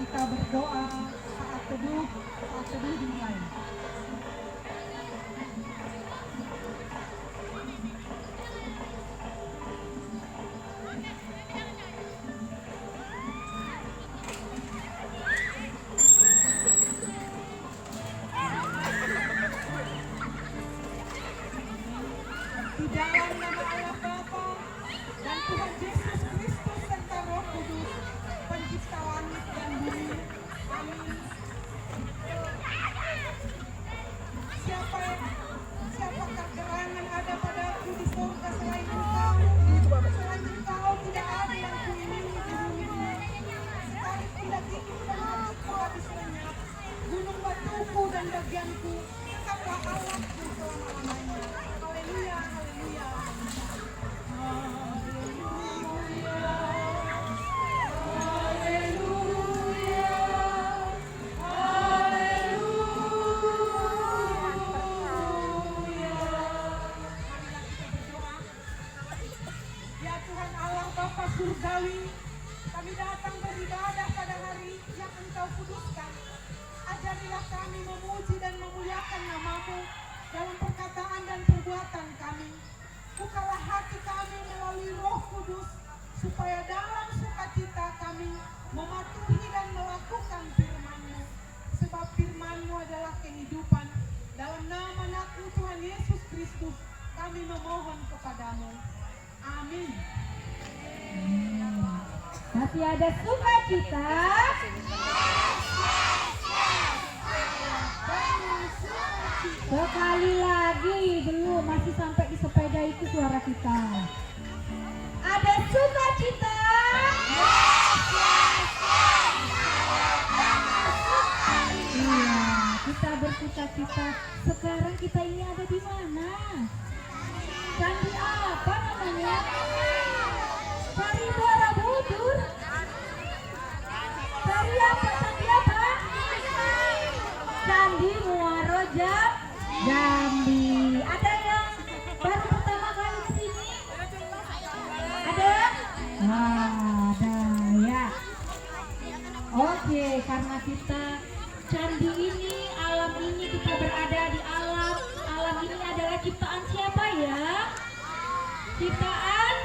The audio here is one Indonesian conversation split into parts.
kita berdoa saat teduh dimulai. Di dalam nama Allah Bapa dan Tuhan Yesus Kristus serta Roh Kudus, pencipta langit dan bumi. Amin. Siapakah gerangan ada padaku di surga selain Engkau? Selain Engkau tidak ada yang kuingini di bumi ini. Sekalipun dagingku dan hatiku habis lenyap, gunung batuku dan bagianku, tetaplah Allahku selama-lamanya. Haleluya, haleluya. Surgawi, kami datang beribadah pada hari yang Engkau kuduskan. Ajarilah kami memuji dan memuliakan nama-Mu dalam perkataan dan perbuatan kami. Bukalah hati kami melalui Roh Kudus, supaya dalam sukacita kami mematuhi dan melakukan firman-Mu. Sebab firman-Mu adalah kehidupan. Dalam nama Anakmu Tuhan memohon kepadamu. Amin. Masih ada sukacita. Sekali lagi, belum, masih sampai di sepeda itu suara kita. Ada sukacita. Iya, kita bersuka-cita. Sekarang kita ini ada di mana? Candi apa namanya? Candi Borobudur. Candi apa? Candi apa? Candi Muaro Jambi. Ada yang baru pertama kali ke sini? Ada? Ada ya. Oke, karena kita candi ini, alam ini, kita berada di alam. Alam ini adalah ciptaan siapa ya? Ciptaan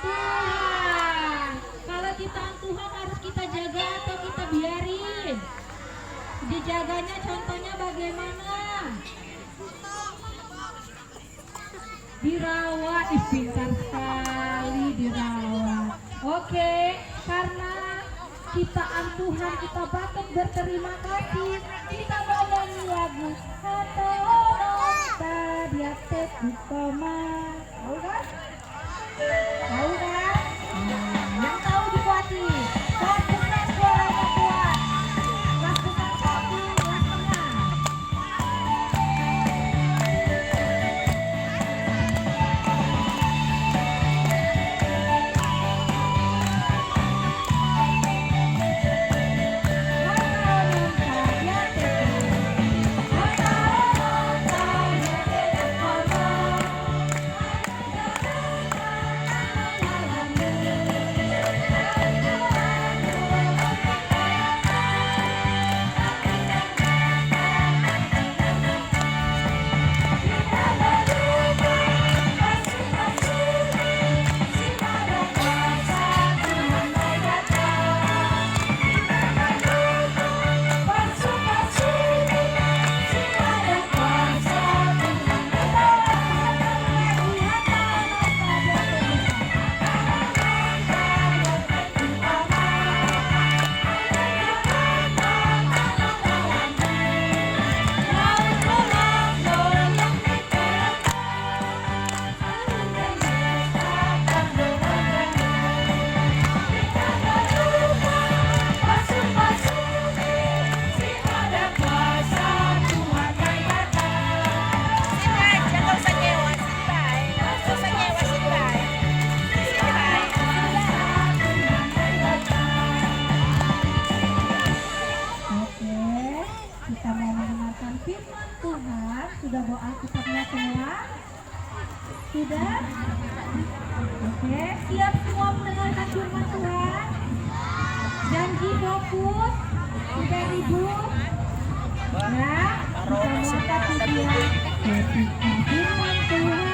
Tuhan. Kalau ciptaan Tuhan harus kita jaga atau kita biarin? Dijaganya contohnya bagaimana? Dirawat, pintar sekali dirawat. Oke, karena ciptaan Tuhan kita patut berterima kasih. Kita menyanyi lagu Hatolonta Diatet Bukoma. Tahu kan? Tahu kan? Yang tahu dikuati. Lakukan suaranya kuat. Lakukan satu, lakukan. Firman Tuhan. Sudah bawa Alkitabnya semua? Sudah? Oke, siap semua mendengarkan firman Tuhan? Janji fokus? Sudah ribut? Ya, kita mau kata dia ketika firman Tuhan.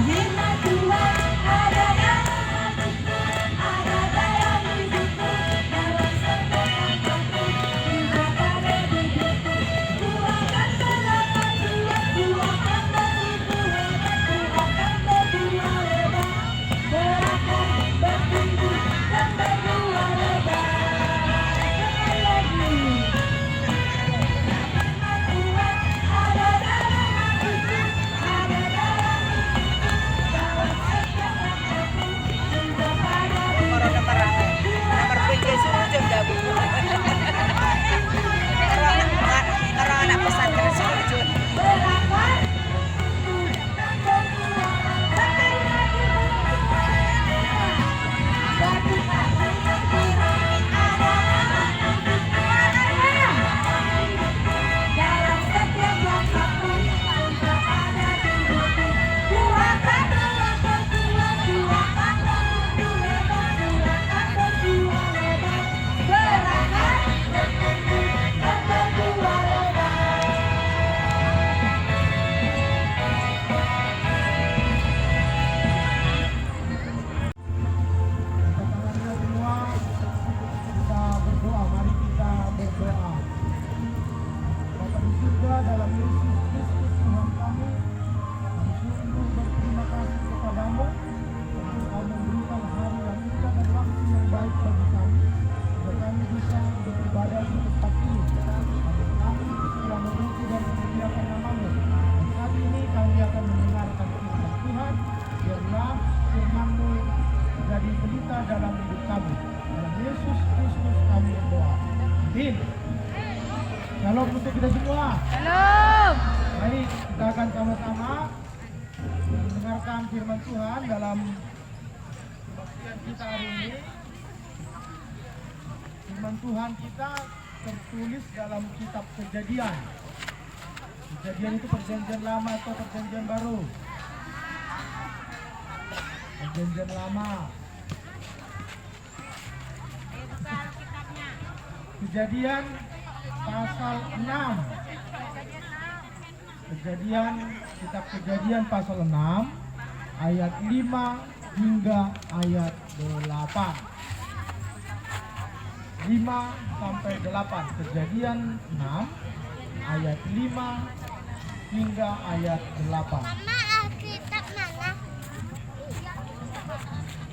Firman Tuhan ada dalam hatiku, ada dalam hidupku, dalam setiap waktu, di mata hidupku. Ku akan berlaku, ku akan firman-Mu jadi berita dalam hidup kami. Dalam Yesus Kristus kami berdoa. Amin. Shalom untuk kita semua. Shalom. Baik, kita akan sama-sama mendengarkan firman Tuhan dalam kebaktian kita hari ini. Firman Tuhan kita tertulis dalam kitab Kejadian. Kejadian itu perjanjian lama atau perjanjian baru? Perjanjian lama. Kejadian pasal 6. Kitab Kejadian pasal 6 ayat 5 hingga ayat 8. 5 sampai 8. Kejadian 6 ayat 5 hingga ayat 8. Mama, Alkitab mana?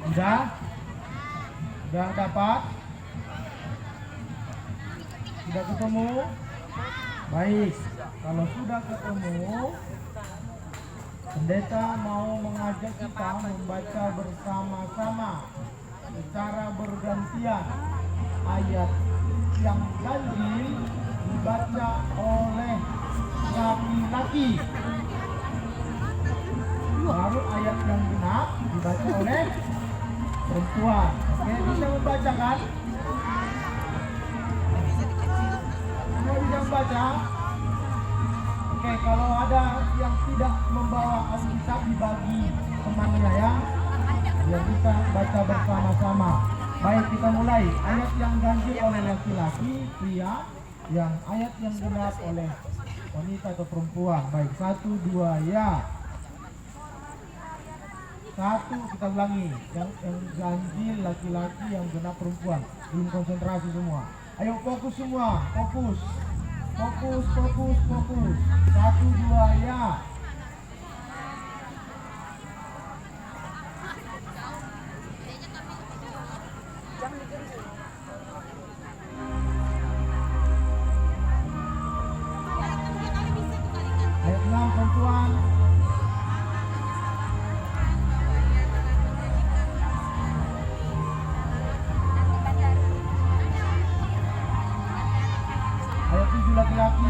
Sudah dapat? Sudah ketemu? Baik, kalau sudah ketemu, pendeta mau mengajak kita membaca bersama-sama secara bergantian ayat yang ganjil dibaca oleh laki-laki, baru ayat yang genap dibaca oleh perempuan. Oke, bisa membacakan? Semua bisa membaca? Oke, kalau ada yang tidak membawa Alkitab dibagi temannya ya, biar kita baca bersama-sama. Baik, kita mulai. Ayat yang ganjil oleh laki-laki, pria, yang ayat yang genap oleh wanita atau perempuan. Baik, 1, 2, ya. 1, kita ulangi. Yang ganjil laki-laki, yang genap perempuan. Belum konsentrasi semua. Ayo fokus semua, fokus. Fokus. 1, 2, ya. Ayat 6 perempuan. Ayat 7 laki-laki.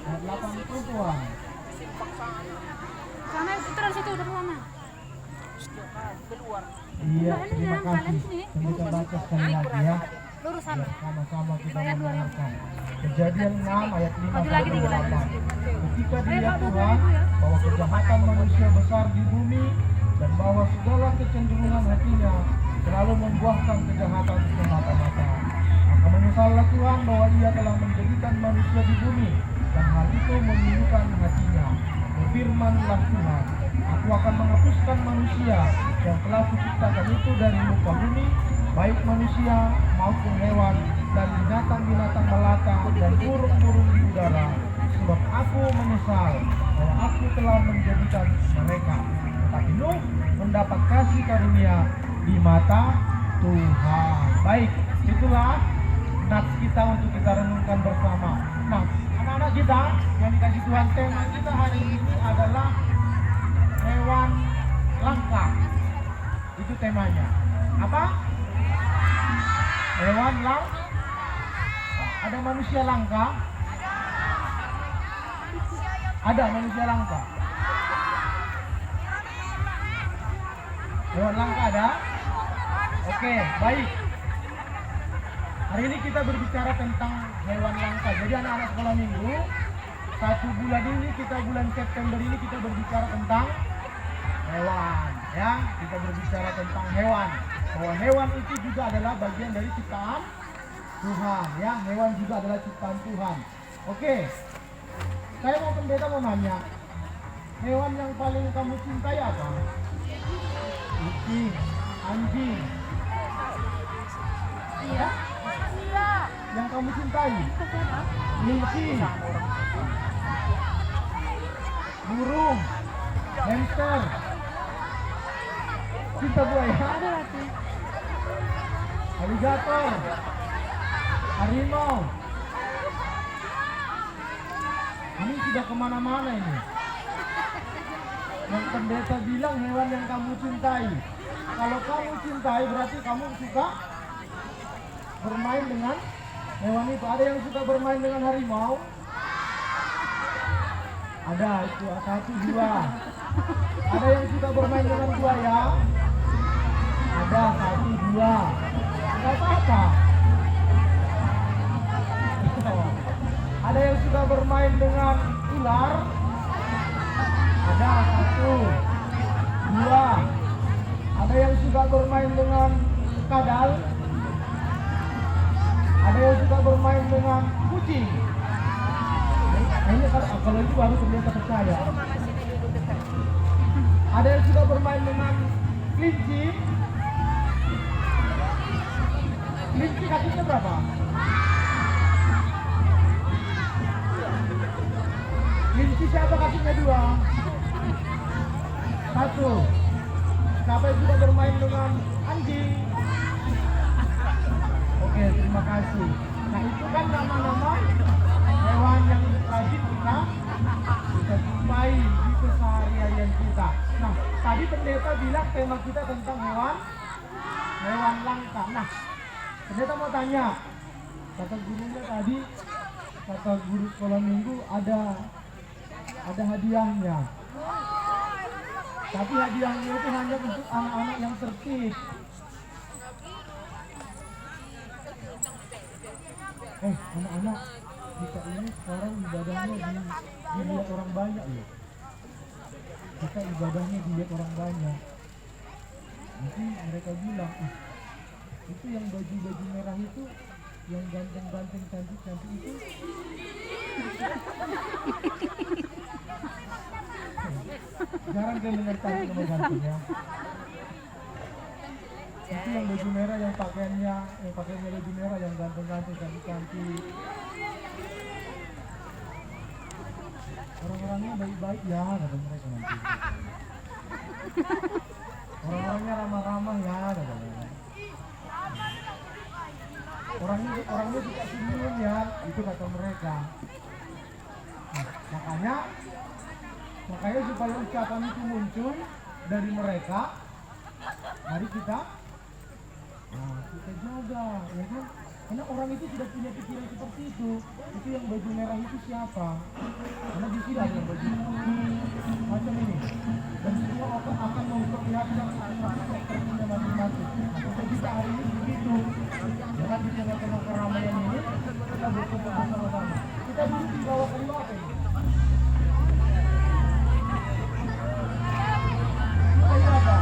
Ayat 8 perempuan. Sana itu terus itu udah lama. Iya, terima kasih. Kita baca sekali lagi ya. Lurusan. Ya, sama-sama kita mendengarkan. Kejadian 6 ayat 5 sampai 8. Ketika dilihat Tuhan bahwa kejahatan manusia besar di bumi dan bahwa segala kecenderungan hatinya selalu membuahkan kejahatan semata-mata. Maka menyesallah Tuhan bahwa Ia telah menjadikan manusia di bumi dan hal itu menyuruhkan hatinya. Berfirmanlah Tuhan, Aku akan menghapuskan manusia yang telah kuciptakan itu dari muka bumi, baik manusia maupun hewan dan binatang-binatang melata dan burung-burung di udara, sebab aku menyesal bahwa aku telah menjadikan mereka. Tetapi Nuh mendapat kasih karunia di mata Tuhan. Baik, itulah nats kita untuk kita renungkan bersama. Nah, anak-anak kita yang dikasih Tuhan, tema kita hari ini adalah hewan langka. Itu temanya. Apa? Hewan langka. Ada manusia langka? Ada manusia langka? Hewan langka ada? Oke, baik. Hari ini kita berbicara tentang hewan langka. Jadi anak-anak sekolah minggu, 1 bulan ini, bulan September ini kita berbicara tentang hewan, ya. Kita berbicara tentang hewan. Bahwa hewan itu juga adalah bagian dari ciptaan Tuhan, ya. Hewan juga adalah ciptaan Tuhan. Oke. Saya mau nanya, hewan yang paling kamu cintai apa? Kucing, anjing. Iya. Yang kamu cintai? Kelinci, burung, hamster. Cinta buaya. Aligator. Harimau. Ini sudah kemana-mana ini. Yang pendeta bilang hewan yang kamu cintai. Kalau kamu cintai berarti kamu suka bermain dengan hewan itu. Ada yang suka bermain dengan harimau? Ada, itu 1, 2. Ada yang suka bermain dengan buaya? Ada, 1, 2. Tidak apa-apa. Ada yang suka bermain dengan ular? Ada, 1, 2. Ada yang suka bermain dengan kadal? Ada yang suka bermain dengan kucing? Ini kalau itu baru ternyata percaya. Ada yang suka bermain dengan kelinci? Kelinci kakinya berapa? Kelinci siapa kakinya 2? 1. Siapa yang suka bermain dengan anjing? Oke, terima kasih. Nah, itu kan nama-nama hewan yang wajib kita jumpai di keseharian kita. Nah, tadi pendeta bilang tema kita tentang hewan langka. Nah, pendeta mau tanya, kata gurunya tadi, kata guru sekolah minggu ada hadiahnya. Tapi hadiahnya itu hanya untuk anak-anak yang tertib. Anak-anak, kita ini sekarang ibadahnya dilihat orang banyak loh. Kita ibadahnya dilihat orang banyak. Nanti mereka bilang, itu yang baju merah itu, yang ganteng-ganteng, cantik-cantik itu. Jarang dia dengar cantik sama gantengnya. Itu yang baju merah, yang pakaiannya baju merah, yang ganteng-ganteng, cantik-cantik. Orang-orangnya baik-baik ya, kata mereka nanti. Orang-orangnya ramah-ramah ya, kata mereka. Orangnya juga senyum ya, itu kata mereka. Nah, makanya supaya ucapan itu muncul dari mereka, mari kita jaga, ya kan? Karena orang itu sudah punya pikiran seperti itu. Itu yang baju merah itu siapa? Karena di sini ada baju putih macam ini. Dan semua akan memperlihatkan sepertinya masing-masing. Nah, kita hari ini begitu. Jangan di tengah-tengah keramaian ini kita berkumpul bersama-sama. Kita duduk di bawah kayu apa ini? Kayu apa?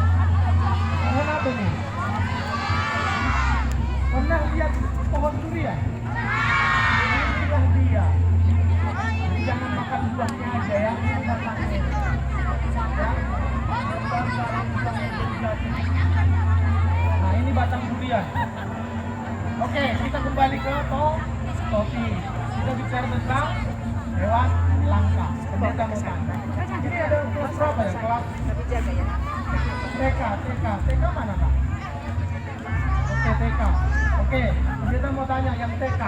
Pohon apa ini? Pernah lihat pohon durian? Inilah dia. Jangan makan buahnya aja ya, ini batangnya. Nah, ini batang durian. Oke, kita kembali ke topik. Kita bicara tentang hewan langka. Pendeta mau tanya. Ini ada kelas berapa ya? Kelas TK mana Pak? Oke, TK. Oke, kita mau tanya yang TK.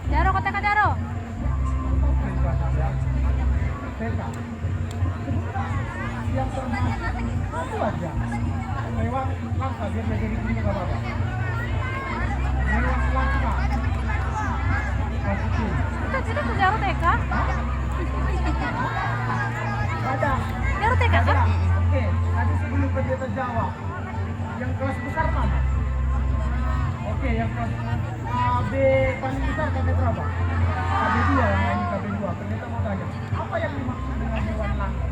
Daro, kota Daro. TK. Yang termasuk satu aja. Hewan langka, biar jadi ini nggak apa-apa. Hewan langka. Masukin. Kita tuh Daro TK. Ada. Daro TK kan? Oke, tadi sebelum pendeta jawab. Yang kelas besar mana? Oke, yang kelas KB paling besar KB berapa? KB 2 yang ini KB 2. Pendeta mau tanya, apa yang dimaksud dengan hewan langka?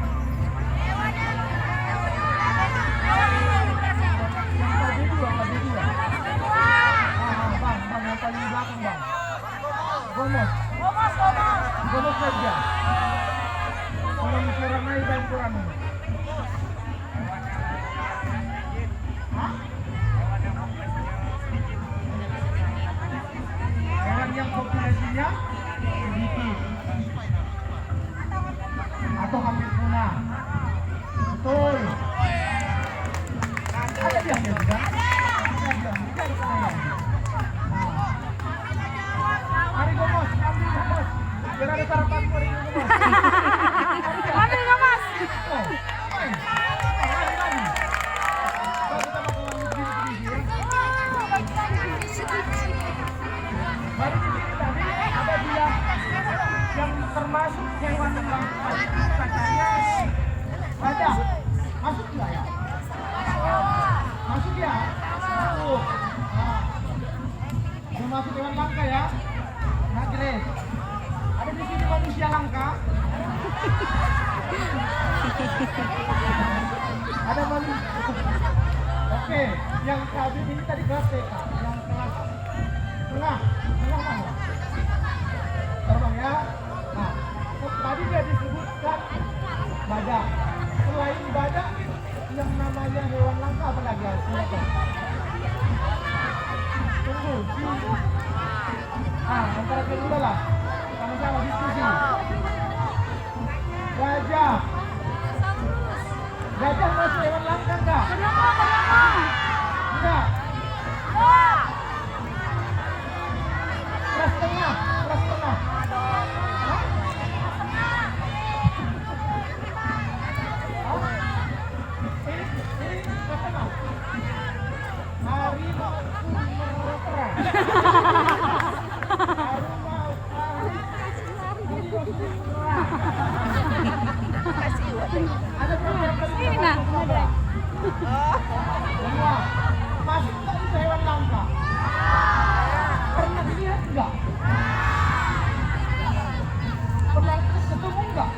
Yang KB 2. Bang, yang paling belakang bang. Gomos saja. Kalau misalnya naik dan kurang ini. Hewan yang populasinya sedikit atau hampir punah. Ambil nggak mas? Oh, main. Lari. Kalau kita bakalan begini ya. Baru di sini tadi ada dia yang termasuk hewan langka. Katanya ada. Masuk nggak ya? Masuk ya? Masuk. Nah, udah masuk hewan langka ya? Nah, Grace. Ada di sini manusia langka. Ada manusia. Oke, yang kabin ini tadi kelas TK, yang kelas tengah mana? Terbang ya. Nah, tadi dia disebutkan badak. Selain badak, yang namanya hewan langka apa lagi? Silakan. Tunggu. Antara kedua lah. Sama-sama diskusi. Gajah. Gajah masuk hewan langka enggak? Enggak. Kelas tengah. Hah? Ini kelas tengah. Harimau Sumatera. Ada beberapa semua. Masuk nggak itu hewan langka? Pernah lihat nggak? Pernah ketemu nggak?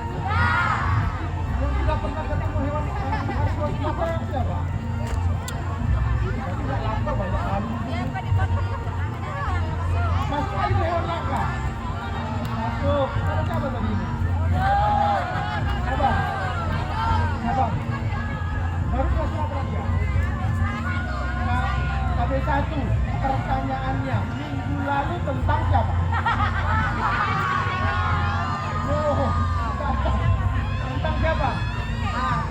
Yang tidak pernah ketemu hewan harimau Sumatera siapa? Tidak langka banyak kali. Masuk nggak itu hewan langka? Masuk. Ada siapa tadi ini? Abang. Baru kelas berapa lagi ya? KB1. Pertanyaannya minggu lalu tentang siapa? Oh, tentang siapa?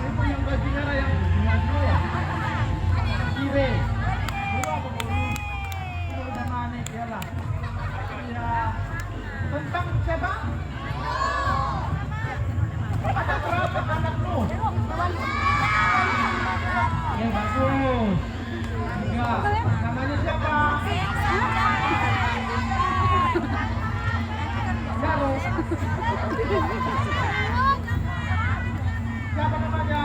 Itu yang baju merah yang ya. Kire. Dua pemburu. Udah naik ya lah. Ya. Tentang siapa? Ada berapa anakmu? Ya bagus. Enggak. Namanya siapa? Zaro. Siapa namanya?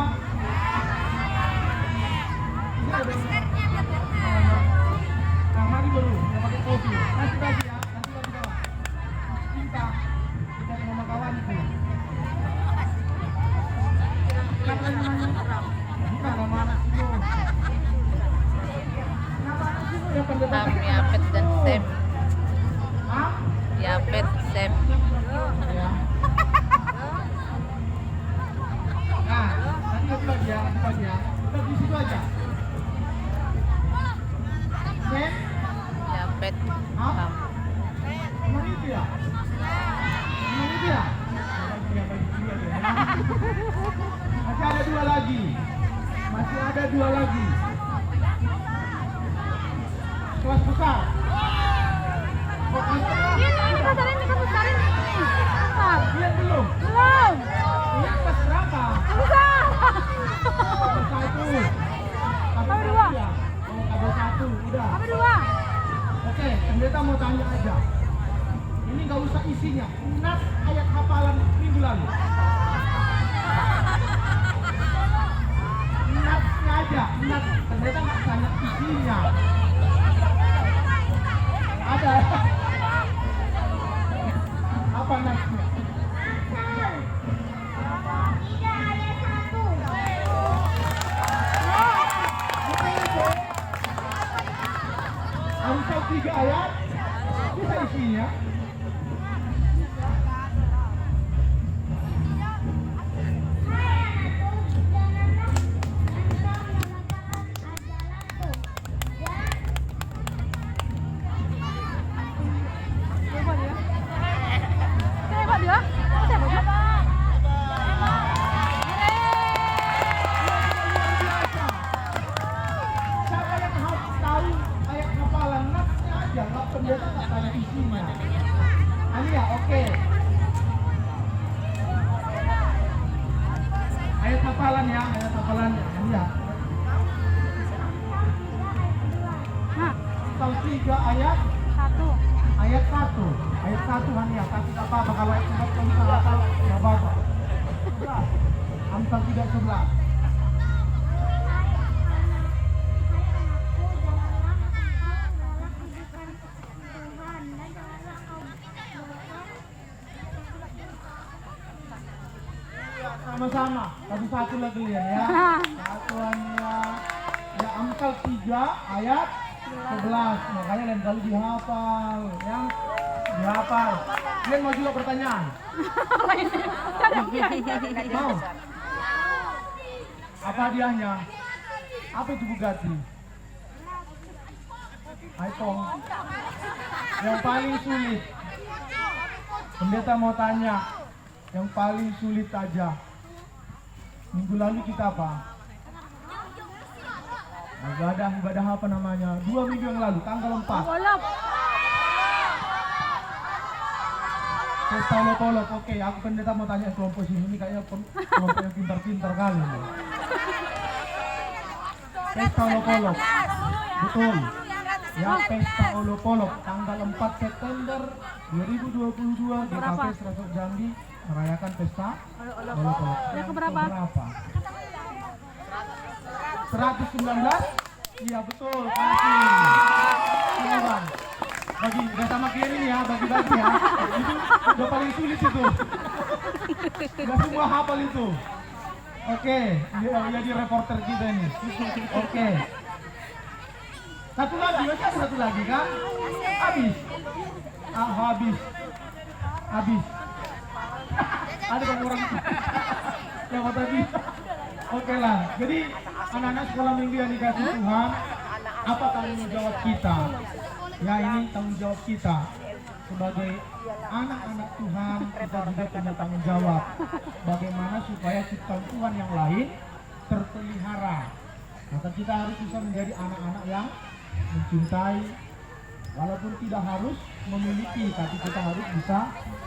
Mari baru, udah pakai kopi. Kasih bagi ya, kasih bagi kawan. Cinta. Kita sama kawan itu. Siapa namanya? Bukan nama anak itu. Nama anak itu yang pendeta. Yapet dan Sam. Hah? Yapet, Sam. Ya. Nah, tadi itu lagi ya, Kita di situ aja. Sam? Yapet, Hah? Sam. Emang itu ya? Emang itu ya? Masih ada dua lagi. Kelas besar. Oh, Lihat belum? Lihat kelas berapa? Kelas 1. KB1 ya? Oh, KB1, udah. Oke, pendeta mau tanya aja. Ini nggak usah isinya. Nas ayat hafalan minggu lalu. Nasnya aja. Nas. Pendeta nggak tanya isinya. Ada. Apa nasnya? Amsal 3 ayat. Bisa isinya. hafalan ya, ayat hafalan ya. Amsal 3 ayat 1. Ayat 1 hanya, tapi tak apa-apa kalau ayat 4 kamu tak hafal, tak apa-apa. Amsal 3:11. Sama-sama, tapi satu lagi ya. Satuannya ya Amsal 3 ayat 11. Makanya lain kali dihafal ya. Dihafal. Kalian mau juga pertanyaan? Mau? Apa hadiahnya? Apa itu Bugatti? iPhone. Yang paling sulit. Pendeta mau tanya. Yang paling sulit aja. Minggu lalu kita apa? Ibadah apa namanya? 2 minggu yang lalu, tanggal 4. Pesta olok-olok. Oke, aku pendeta mau tanya kelompok sini. Ini kayaknya kelompok yang pintar-pintar kali. Pesta olok-olok. Betul. Ya, pesta olok-olok tanggal 4 September 2022 di Kafe Serasok Jambi merayakan pesta olok-olok. Yang keberapa? 119? Iya betul, kasih. Iya bang. Bagi gak sama kayak ini ya, bagi-bagi ya. Itu udah paling sulit itu. Gak semua hafal itu. Oke, dia jadi reporter kita nih. Oke. Satu lagi, masih ada satu lagi kan? Habis. Habis. Ada bang orang yang mau tadi. Oke lah. Jadi anak-anak sekolah minggu yang dikasih Tuhan, apa tanggung jawab kita? Ya ini tanggung jawab kita sebagai anak-anak Tuhan. Kita juga punya tanggung jawab bagaimana supaya ciptaan Tuhan yang lain terpelihara. Maka kita harus bisa menjadi anak-anak yang mencintai, walaupun tidak harus memiliki, tapi kita harus bisa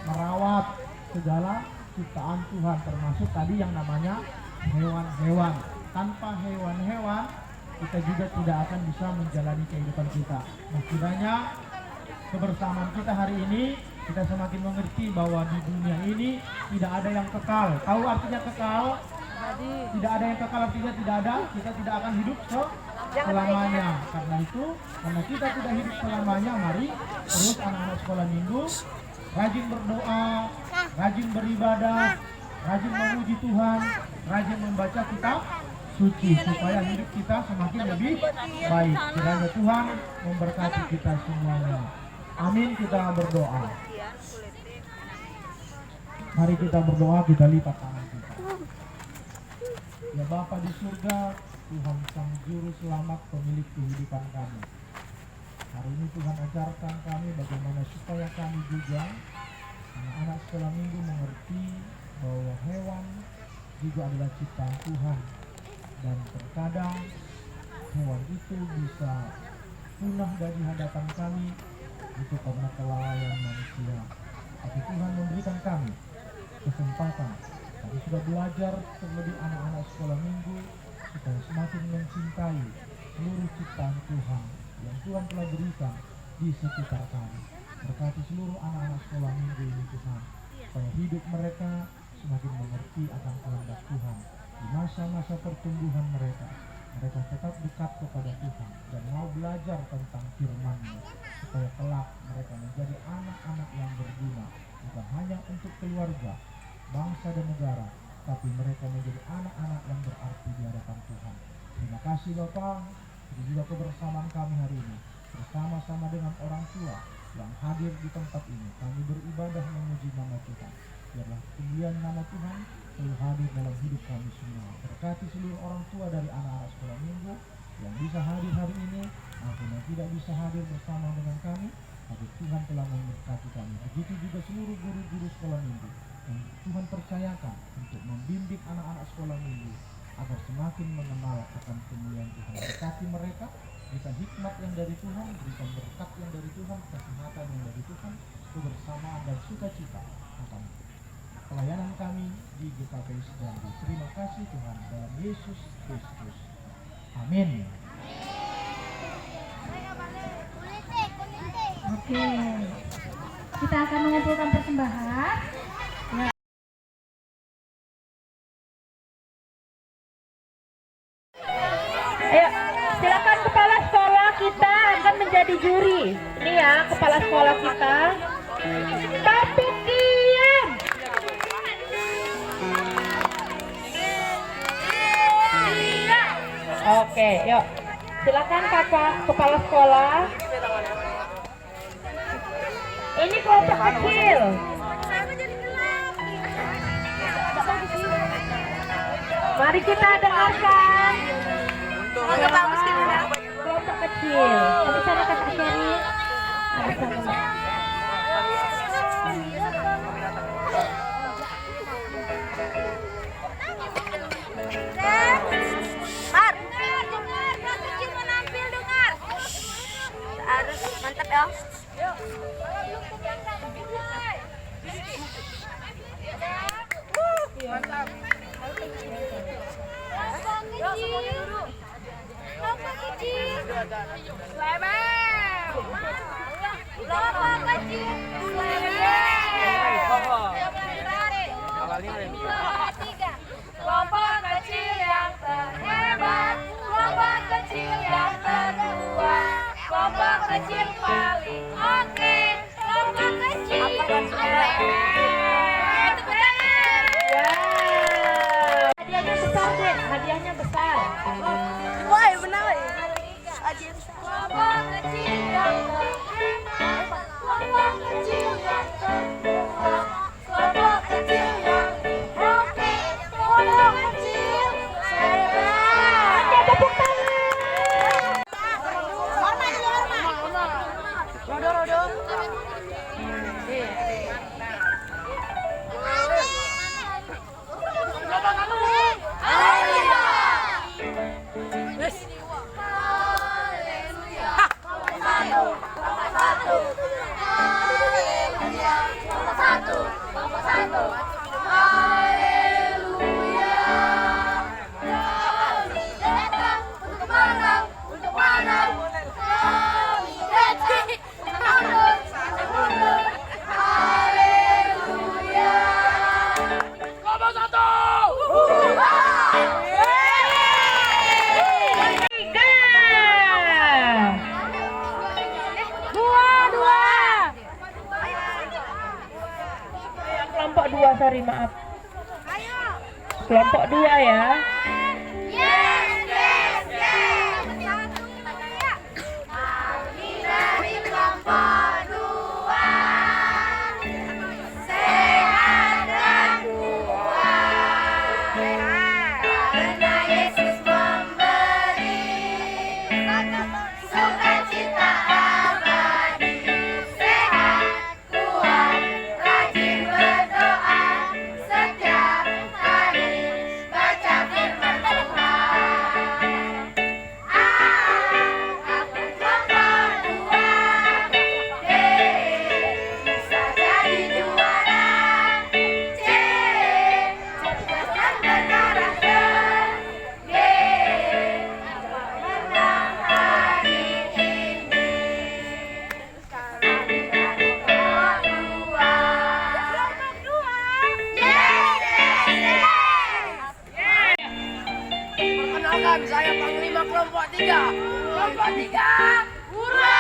merawat segala ciptaan Tuhan, termasuk tadi yang namanya hewan-hewan. Tanpa hewan-hewan kita juga tidak akan bisa menjalani kehidupan kita. Nah, kiranya kebersamaan kita hari ini kita semakin mengerti bahwa di dunia ini tidak ada yang kekal. Tahu artinya kekal? Tidak ada yang kekal artinya tidak ada, kita tidak akan hidup selamanya. Karena itu, karena kita tidak hidup selamanya, mari terus anak-anak sekolah minggu rajin berdoa, rajin beribadah, rajin memuji Tuhan, rajin membaca kitab suci supaya hidup kita semakin lebih baik. Kiranya Tuhan memberkati kita semuanya. Amin. Kita berdoa. Mari kita berdoa, kita lipat tangan kita. Ya Bapa di surga, Tuhan Sang Juru Selamat, pemilik kehidupan kami. Hari ini Tuhan ajarkan kami bagaimana supaya kami juga anak-anak sekolah minggu mengerti bahwa hewan juga adalah ciptaan Tuhan. Dan terkadang hewan itu bisa punah dari hadapan kami itu karena kelalaian manusia. Tapi Tuhan memberikan kami kesempatan. Kami sudah belajar terlebih anak-anak sekolah minggu supaya semakin mencintai seluruh ciptaan Tuhan yang Tuhan telah berikan di sekitar kami. Berkati seluruh anak-anak sekolah minggu ini Tuhan, supaya hidup mereka semakin mengerti akan kehendak Tuhan. Di masa-masa pertumbuhan mereka, mereka tetap dekat kepada Tuhan dan mau belajar tentang firman-Mu, supaya kelak mereka menjadi anak-anak yang berguna, bukan hanya untuk keluarga, bangsa dan negara, tapi mereka menjadi anak-anak yang berarti di hadapan Tuhan. Terima kasih Bapak, ini juga kebersamaan kami hari ini, bersama-sama dengan orang tua yang hadir di tempat ini. Kami beribadah memuji nama Tuhan. Biarlah kemuliaan nama Tuhan selalu hadir dalam hidup kami semua. Berkati seluruh orang tua dari anak-anak sekolah minggu yang bisa hadir hari ini, maupun yang tidak bisa hadir bersama dengan kami, tapi Tuhan telah memberkati kami. Begitu juga seluruh guru-guru sekolah minggu yang Tuhan percayakan untuk membimbing anak-anak sekolah minggu agar semakin mengenal akan kemuliaan Tuhan. Berkati mereka, berikan hikmat yang dari Tuhan, berikan berkat yang dari Tuhan, kesehatan yang dari Tuhan, kebersamaan dan sukacita akan pelayanan kami di GKPS Jambi. Terima kasih Tuhan dalam Yesus Kristus. Amin. Oke, kita akan mengumpulkan persembahan. Ya. Ayo, silakan kepala sekolah kita akan menjadi juri. Ini ya, kepala sekolah kita. Topik diam. Oke, yuk. Silakan kakak kepala sekolah. Ini kelompok kecil. Mari kita dengarkan. Kelompok kecil. Ada sana kakak Sherry. Ada sana. Harus mantap ya. Mantap. Kelompok kecil. Kelompok kecil. Kelompok kecil yang terhebat, kelompok kecil yang terkuat, kelompok kecil paling oke, kelompok kecil. Hadiahnya besar deh, hadiahnya besar. Wah, benar. Kelompok kecil yang terhebat, kelompok kecil yang terkuat, kelompok kecil yang oke, kelompok kecil hebat. Tepuk tangan. Rodo. Kelompok 2, sorry maaf. Kelompok 2 ya. Kami dari kelompok 2, sehat dan kuat, karena Yesus memberi sukacita abadi. Sehat, kuat, rajin berdoa, setiap hari baca firman Tuhan. Aku kelompok 2, bisa jadi juara. Cerdas dan berkarakter. Menang hari ini. Kami dari kelompok 2. Perkenalkan, saya Panglima Kelompok 3. Kelompok 3, hurra!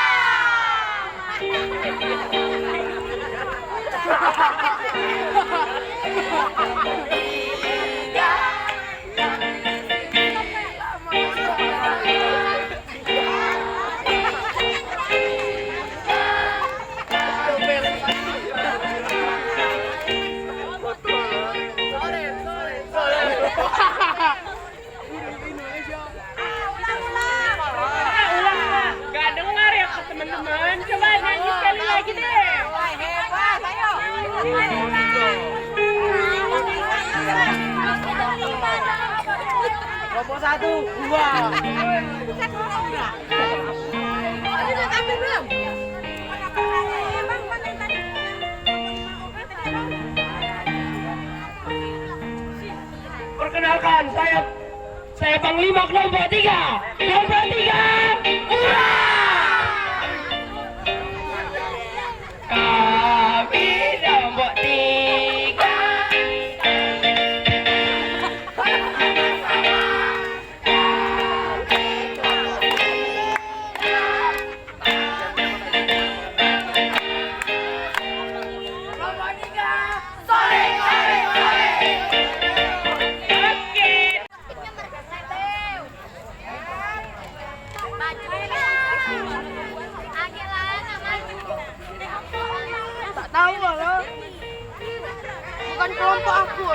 Gak dengar ya teman-teman. Coba nyanyi sekali lagi deh. Hebat, ayo. Kelompok 1, 2. Perkenalkan, saya Panglima kelompok 3. Kelompok 3, hurra! Kami kelompok 3. Kelompok 3, sore, sore, sore. Tak tahu lah. Bukan kelompok aku.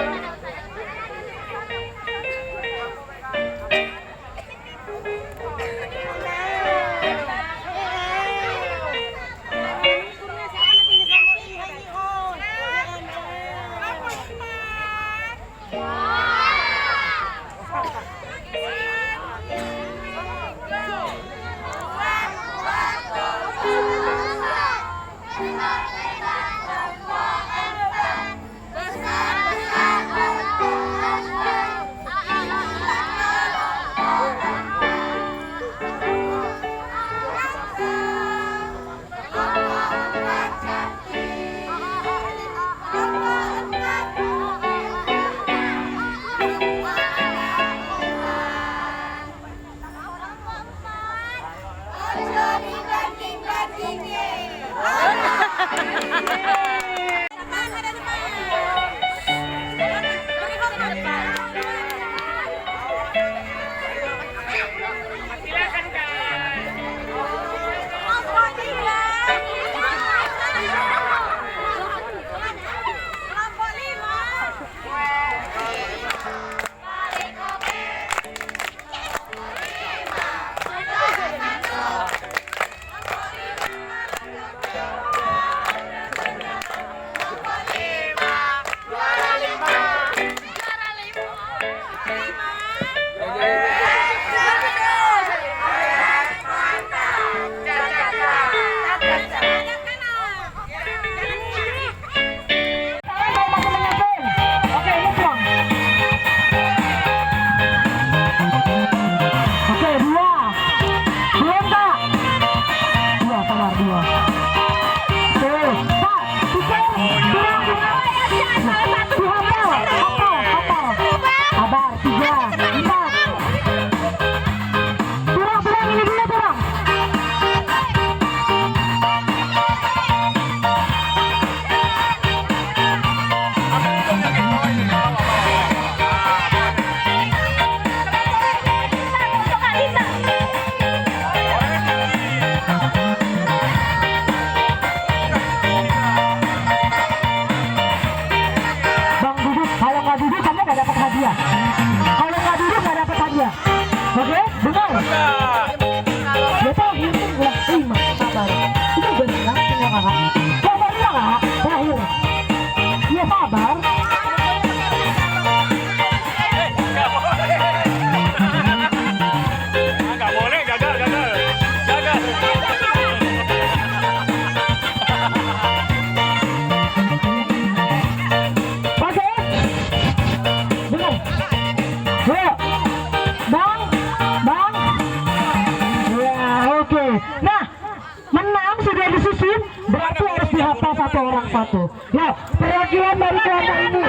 Satu orang satu. Ya, perwakilan dari kelompok ini.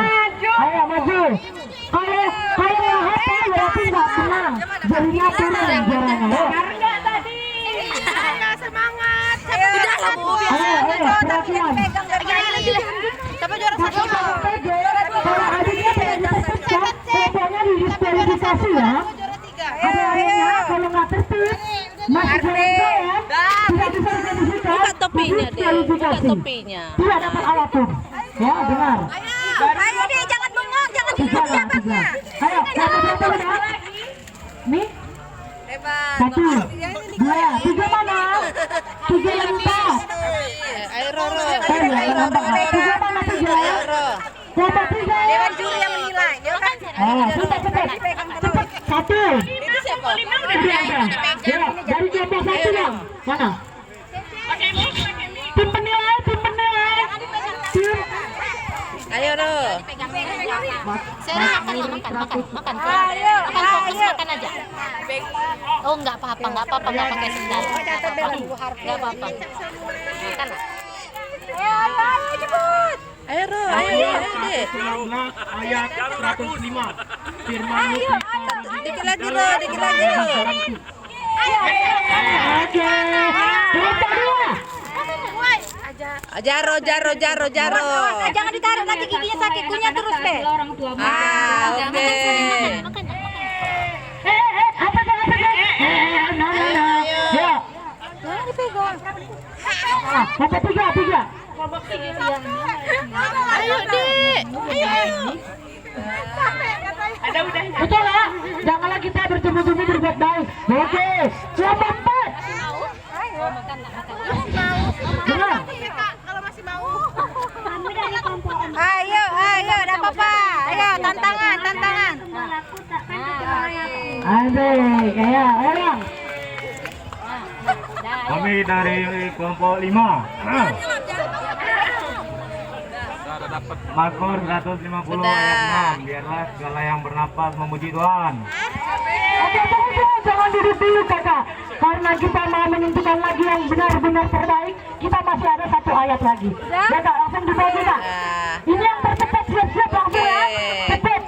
Ayo maju. Kalau nggak hafal berarti nggak tenang. Jadinya turun jarangnya. Enggak tadi. Semangat. Udah satu. Ayo, perwakilan. Siapa juara satu? Kalau adiknya pengen dipecat, kelompoknya didiskualifikasi ya. Ada akhirnya kalau nggak tertib, masih jalan ya. Tidak bisa didiskualifikasi. Buka topinya dia. Buka topinya. Tidak dapat apapun. Ya, dengar. Ayo deh, jangan bengong, jangan Tiga. Ayo, satu ya. Nih. Satu, dua, tiga mana? Tiga yang empat. Ayo Roro. Tiga mana tiga? Dapat tiga. Dewan juri yang menilai. Cepat. Satu. Itu siapa? Ya, dari kelompok satu yang mana? Tim penilai. Tim. Ayo Ro. Saya makan. Makan fokus makan aja. Oh nggak apa-apa nggak pakai sendal. Nggak apa-apa. Makan lah. Ayo cepet. Ayo Ro, ayo Dek. 19 ayat 105. Firman Dikit lagi Ro, dikit lagi Ro. Oke. Jaro. Jangan ditarik nanti giginya sakit, kunyah terus be. Orang tua Oke. Makan. apa ya. Jangan dipegang. Apa tiga. Ayo Dek. Betul lah. Janganlah kita bertemu-temu berbuat baik. Oke. Siapa 4? Benar. Ayo, enggak apa-apa. Ayo, tantangan. Asik, ya, orang. Kami dari kelompok 5. Mazmur 150 ayat 6. Biarlah segala yang bernapas memuji Tuhan. Oke, tunggu, jangan duduk dulu kakak. Karena kita mau menentukan lagi yang benar-benar terbaik, kita masih ada 1 ayat lagi. Ya kak, langsung dibagi kak. Ini yang tercepat, siap-siap langsung ya. Cepat.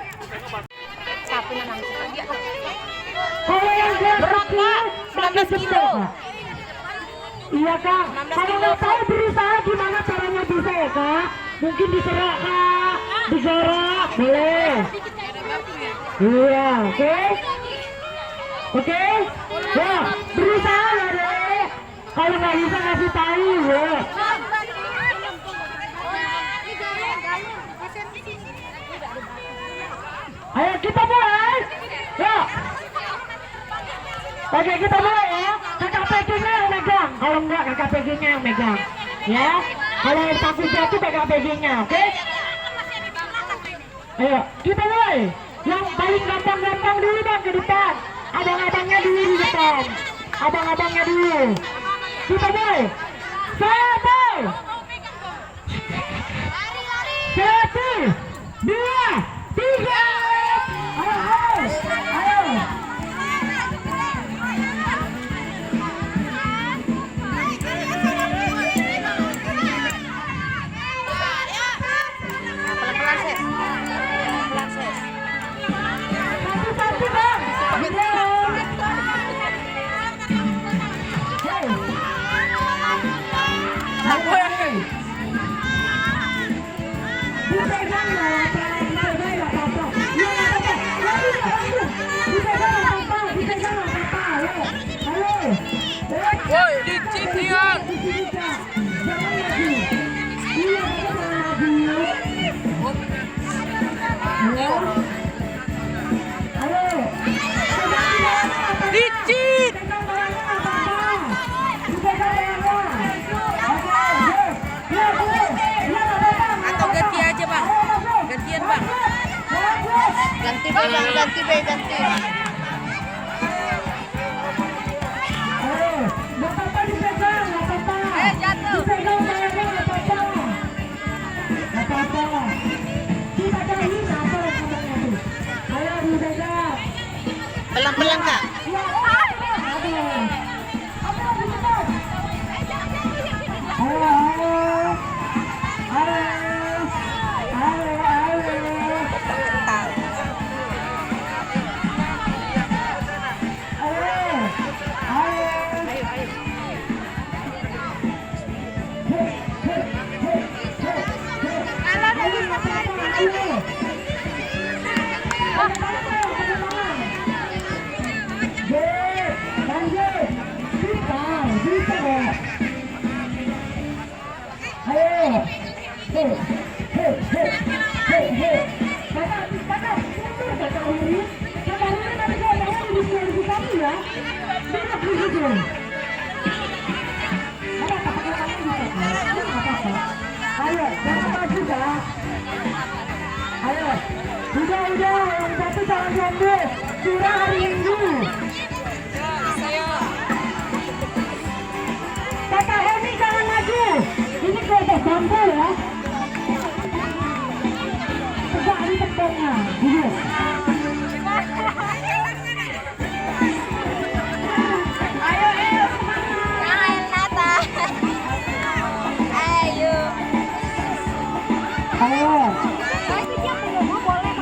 Kalau yang berat kak, 19 kilo. Iya kak, kalau nggak tahu berusaha gimana caranya bisa ya kak. Mungkin diserak kak, digerak, boleh. Iya, oke. Oke, ya berusaha ya deh. Kalau nggak bisa kasih tahu ya. Ayo kita mulai. Ya. Oke kita mulai ya. Kakak PG-nya yang megang. Kalau enggak kakak PG-nya yang megang. Ya. Kalau yang takut jatuh kakak PG-nya, oke? Ayo kita mulai. Yang paling gampang dulu bang ke depan. Abang-abangnya dulu di depan. Abang-abangnya dulu. Kita mulai. 1, 2, 3. Ayo. Satu bang. Woi, licin dia. Licin. Atau ganti aja bang, gantian bang. Ganti be. Jatuh. Pelan-pelan Kak. Udah, yang satu jangan diambil. Curah hari Minggu. Kakak Hemi jangan maju. Ini kelompok bambu ya. Tegak di tepuk. Tengah, duduk. Jangan Nata. Ayo. Ayo. Tapi dia belum boleh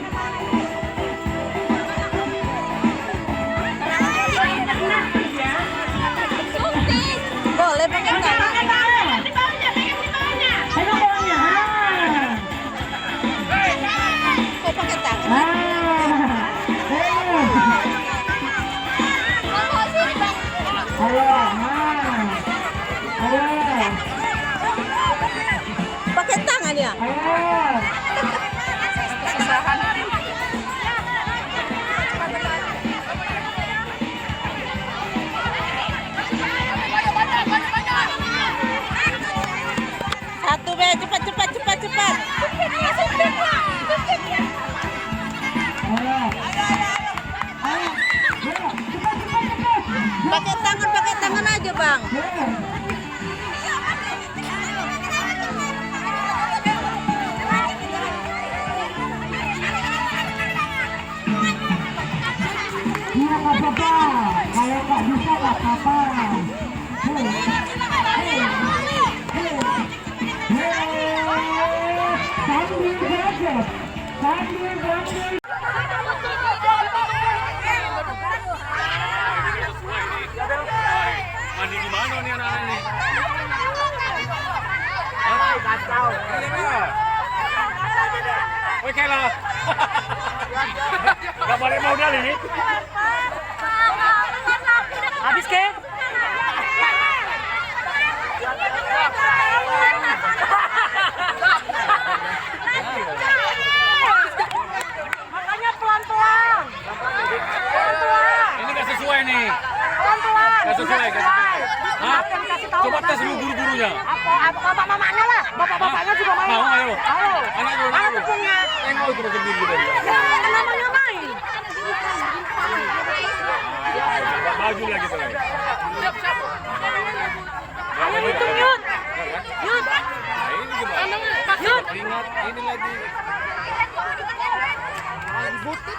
boleh pakai tangan. Pegang bolanya. Kok pakai tangan? Ayo. Ayo. Pakai tangan ya? Satu be, cepat. Pakai tangan aja, Bang. Iya nggak apa-apa. Kalau nggak bisa nggak apa-apa. Sambil belajar. Mandi di mana nih anak-anak ini? Kacau. Oke lah. Gak balik modal ini. Habis ke? Makanya pelan-pelan. Ini gak sesuai nih. Pelan-pelan. Gak sesuai. Hah? Kasih tahu. Coba tes dulu guru-gurunya. Bapak-bapaknya lah. Bapak-bapaknya juga main. Mau ayo. Ayo. Anak juga Mana mau. tepungnya? Tengok itu macam guru tadi. Ya, namanya main. Baju lagi tuh lagi. Ayo hitung Yud. Yud. Nah, ini gimana? Yud. Ingat ini lagi. Butuh